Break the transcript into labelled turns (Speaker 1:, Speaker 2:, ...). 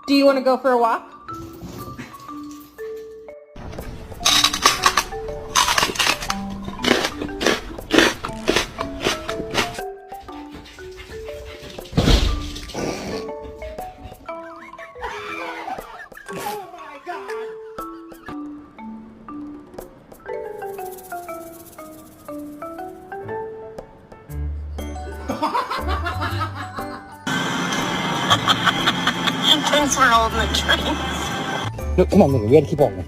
Speaker 1: Do you want to go for a walk?
Speaker 2: Thanks for holding the trains.
Speaker 3: Look, come on, look, we gotta keep on.